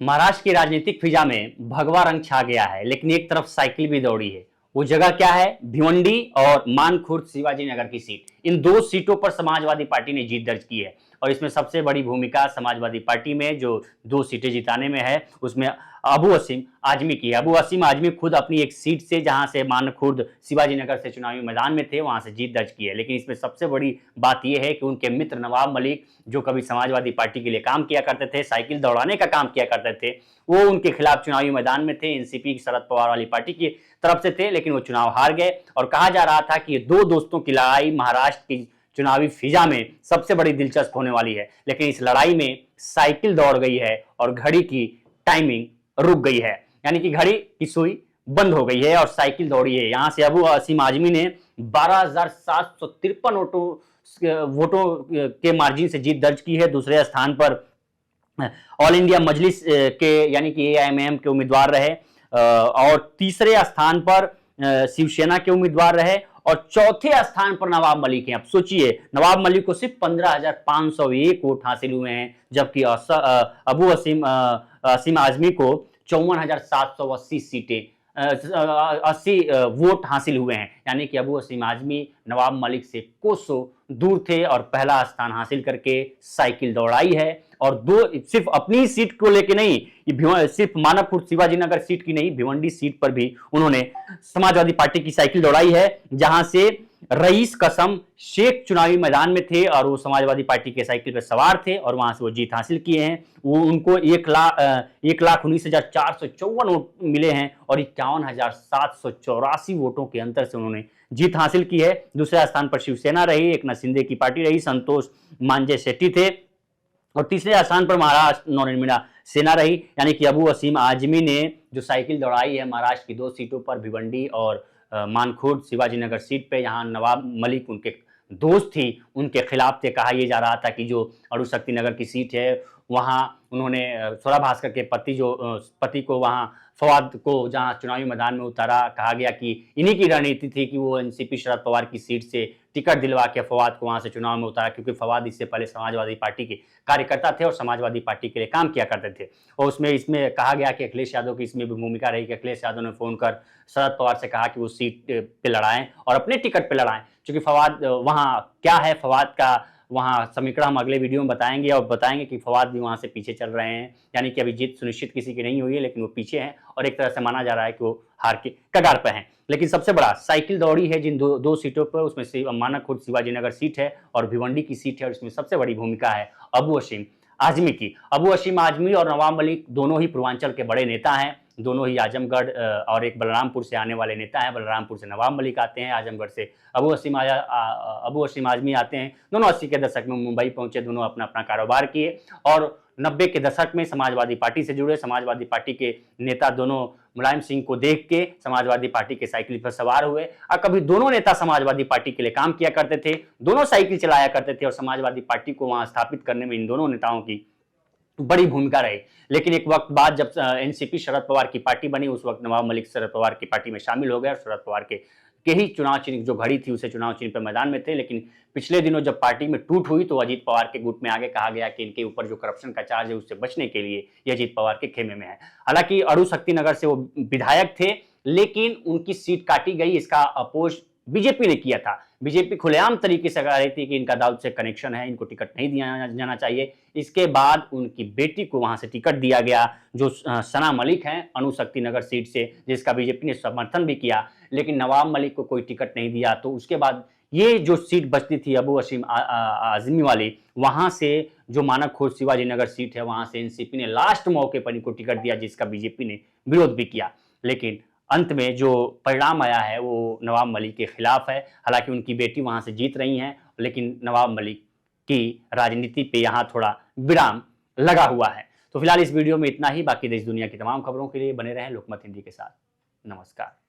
महाराष्ट्र की राजनीतिक फिजा में भगवा रंग छा गया है, लेकिन एक तरफ साइकिल भी दौड़ी है। वो जगह क्या है? भिवंडी और मानखुर्द शिवाजी नगर की सीट। इन दो सीटों पर समाजवादी पार्टी ने जीत दर्ज की है और इसमें सबसे बड़ी भूमिका समाजवादी पार्टी में जो दो सीटें जिताने में है, उसमें अबू असीम आजमी की है। अबू असीम आजमी खुद अपनी एक सीट से, जहां से मानखुर्द शिवाजी नगर से चुनावी मैदान में थे, वहां से जीत दर्ज की है। लेकिन इसमें सबसे बड़ी बात यह है कि उनके मित्र नवाब मलिक, जो कभी समाजवादी पार्टी के लिए काम किया करते थे, साइकिल दौड़ाने का काम किया करते थे, वो उनके खिलाफ चुनावी मैदान में थे। एनसीपी की शरद पवार वाली पार्टी की तरफ से थे, लेकिन वो चुनाव हार गए। और कहा जा रहा था कि ये दो दोस्तों की लड़ाई महाराष्ट्र की चुनावी फिजा में सबसे बड़ी दिलचस्प होने वाली है। लेकिन इस लड़ाई में साइकिल दौड़ गई है और घड़ी की टाइमिंग रुक गई है, यानी कि घड़ी की सुई बंद हो गई है और साइकिल दौड़ी है। यहां से अबू असीम आजमी ने 12,753 वोटों के मार्जिन से जीत दर्ज की है। दूसरे स्थान पर ऑल इंडिया मजलिस के यानी कि एआईएमआईएम के उम्मीदवार रहे और तीसरे स्थान पर शिवसेना के उम्मीदवार रहे और चौथे स्थान पर नवाब मलिक हैं। अब सोचिए, नवाब मलिक को सिर्फ 15,501 वोट हासिल हुए हैं, जबकि अबू असीम आजमी को 54,780 सीटें 80 वोट हासिल हुए हैं। यानी कि अबू असीम आजमी नवाब मलिक से कोसों दूर थे और पहला स्थान हासिल करके साइकिल दौड़ाई है। और दो सिर्फ अपनी सीट को लेके नहीं, सिर्फ मानखुर्द शिवाजी नगर सीट की नहीं, भिवंडी सीट पर भी उन्होंने समाजवादी पार्टी की साइकिल दौड़ाई है, जहां से रईस कसम शेख चुनावी मैदान में थे और वो समाजवादी पार्टी के साइकिल पर सवार थे और वहां से वो जीत हासिल किए हैं। वो उनको 1,19,454 वोट मिले हैं और 51,784 वोटों के अंतर से उन्होंने जीत हासिल की है। दूसरे स्थान पर शिवसेना रही, एकनाथ शिंदे की पार्टी रही, संतोष मांझे शेट्टी थे और तीसरे स्थान पर महाराष्ट्र नवनिर्माण सेना रही। यानी कि अबू असीम आजमी ने जो साइकिल दौड़ाई है महाराष्ट्र की दो सीटों पर, भिवंडी और मानखुर्द शिवाजी नगर सीट पे, यहाँ नवाब मलिक उनके दोस्त थी, उनके खिलाफ थे। कहा यह जा रहा था कि जो अणुशक्ति नगर की सीट है, वहाँ उन्होंने स्वरा भास्कर के पति को वहाँ फवाद को जहाँ चुनावी मैदान में उतारा। कहा गया कि इन्हीं की रणनीति थी कि वो एनसीपी शरद पवार की सीट से टिकट दिलवा के फवाद को वहां से चुनाव में उतारा, क्योंकि फवाद इससे पहले समाजवादी पार्टी के कार्यकर्ता थे और समाजवादी पार्टी के लिए काम किया करते थे। और इसमें कहा गया कि अखिलेश यादव की इसमें भी भूमिका रही कि अखिलेश यादव ने फोन कर शरद पवार से कहा कि वो सीट पे लड़ाएं और अपने टिकट पे लड़ाएं, क्योंकि फवाद वहाँ क्या है, फवाद का वहाँ समीकरण हम अगले वीडियो में बताएंगे और बताएंगे कि फवाद भी वहाँ से पीछे चल रहे हैं। यानी कि अभी जीत सुनिश्चित किसी की नहीं हुई है, लेकिन वो पीछे हैं और एक तरह से माना जा रहा है कि वो हार के कगार पर हैं। लेकिन सबसे बड़ा साइकिल दौड़ी है जिन दो सीटों पर, उसमें मानखुर्द शिवाजी नगर सीट है और भिवंडी की सीट है और इसमें सबसे बड़ी भूमिका है अबू असीम आजमी की। अबू असीम आजमी और नवाब मलिक दोनों ही पूर्वांचल के बड़े नेता हैं, दोनों ही आजमगढ़ और एक बलरामपुर से आने वाले नेता हैं। बलरामपुर से नवाब मलिक आते हैं, आजमगढ़ से अबू असीम आजमी आते हैं। दोनों 80 के दशक में मुंबई पहुंचे, दोनों अपना अपना कारोबार किए और 90 के दशक में समाजवादी पार्टी से जुड़े। समाजवादी पार्टी के नेता दोनों मुलायम सिंह को देख के समाजवादी पार्टी के साइकिल पर सवार हुए और कभी दोनों नेता समाजवादी पार्टी के लिए काम किया करते थे, दोनों साइकिल चलाया करते थे और समाजवादी पार्टी को वहां स्थापित करने में इन दोनों नेताओं की बड़ी भूमिका रही। लेकिन एक वक्त बाद जब एनसीपी शरद पवार की पार्टी बनी, उस वक्त नवाब मलिक शरद पवार की पार्टी में शामिल हो गए और शरद पवार के ही चुनाव चिन्ह जो घड़ी थी उसे चुनाव चिन्ह पर मैदान में थे। लेकिन पिछले दिनों जब पार्टी में टूट हुई तो अजीत पवार के गुट में आगे कहा गया कि इनके ऊपर जो करप्शन का चार्ज है उससे बचने के लिए ये अजीत पवार के खेमे में है। हालांकि अणुशक्ति नगर से वो विधायक थे, लेकिन उनकी सीट काटी गई। इसका अपोज बीजेपी ने किया था। बीजेपी खुलेआम तरीके से कह रही थी कि इनका दाऊद से कनेक्शन है, इनको टिकट नहीं दिया जाना चाहिए। इसके बाद उनकी बेटी को वहां से टिकट दिया गया, जो सना मलिक हैं अणुशक्ति नगर सीट से, जिसका बीजेपी ने समर्थन भी किया। लेकिन नवाब मलिक को कोई टिकट नहीं दिया, तो उसके बाद ये जो सीट बचती थी अबू असीम आजमी वाली, वहां से जो मानखुर्द शिवाजी नगर सीट है, वहां से एनसीपी ने लास्ट मौके पर इनको टिकट दिया, जिसका बीजेपी ने विरोध भी किया। लेकिन अंत में जो परिणाम आया है वो नवाब मलिक के खिलाफ है। हालांकि उनकी बेटी वहां से जीत रही हैं, लेकिन नवाब मलिक की राजनीति पे यहाँ थोड़ा विराम लगा हुआ है। तो फिलहाल इस वीडियो में इतना ही। बाकी देश दुनिया की तमाम खबरों के लिए बने रहें लोकमत हिंदी के साथ। नमस्कार।